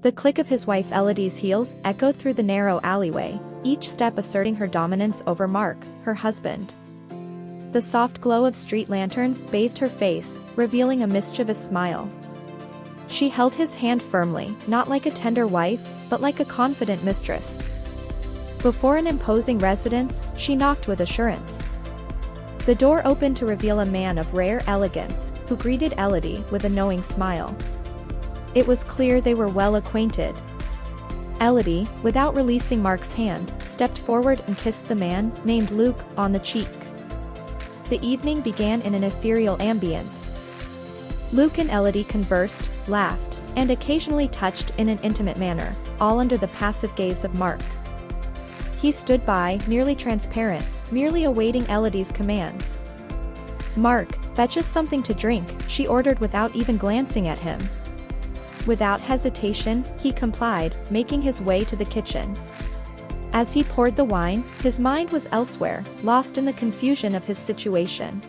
The click of his wife Elodie's heels echoed through the narrow alleyway, each step asserting her dominance over Mark, her husband. The soft glow of street lanterns bathed her face, revealing a mischievous smile. She held his hand firmly, not like a tender wife, but like a confident mistress. Before an imposing residence, she knocked with assurance. The door opened to reveal a man of rare elegance, who greeted Elodie with a knowing smile. It was clear they were well acquainted. Elodie, without releasing Mark's hand, stepped forward and kissed the man, named Luke, on the cheek. The evening began in an ethereal ambience. Luke and Elodie conversed, laughed, and occasionally touched in an intimate manner, all under the passive gaze of Mark. He stood by, nearly transparent, merely awaiting Elodie's commands. "Mark, fetch us something to drink," she ordered without even glancing at him. Without hesitation, he complied, making his way to the kitchen. As he poured the wine, his mind was elsewhere, lost in the confusion of his situation.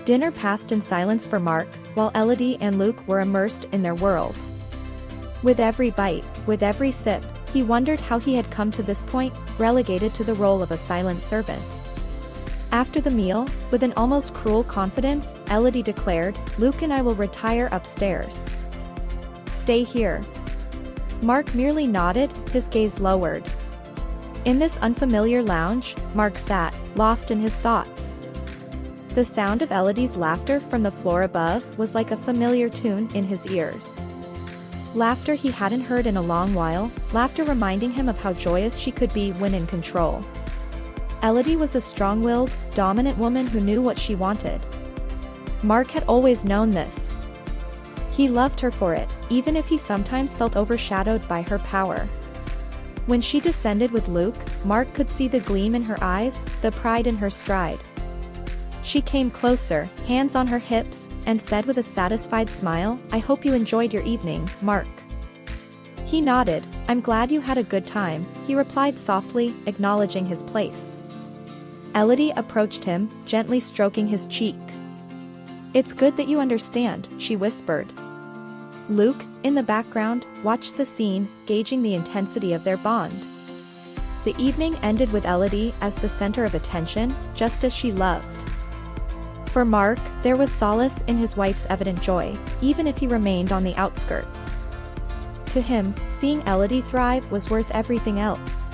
Dinner passed in silence for Mark, while Elodie and Luke were immersed in their world. With every bite, with every sip, he wondered how he had come to this point, relegated to the role of a silent servant. After the meal, with an almost cruel confidence, Elodie declared, "Luke and I will retire upstairs. Stay here." Mark merely nodded, his gaze lowered. In this unfamiliar lounge, Mark sat, lost in his thoughts. The sound of Elodie's laughter from the floor above was like a familiar tune in his ears. Laughter he hadn't heard in a long while, laughter reminding him of how joyous she could be when in control. Elodie was a strong-willed, dominant woman who knew what she wanted. Mark had always known this. He loved her for it, even if he sometimes felt overshadowed by her power. When she descended with Luke, Mark could see the gleam in her eyes, the pride in her stride. She came closer, hands on her hips, and said with a satisfied smile, "I hope you enjoyed your evening, Mark." He nodded. "I'm glad you had a good time," he replied softly, acknowledging his place. Elodie approached him, gently stroking his cheek. "It's good that you understand," she whispered. Luke, in the background, watched the scene, gauging the intensity of their bond. The evening ended with Elodie as the center of attention, just as she loved. For Mark, there was solace in his wife's evident joy, even if he remained on the outskirts. To him, seeing Elodie thrive was worth everything else.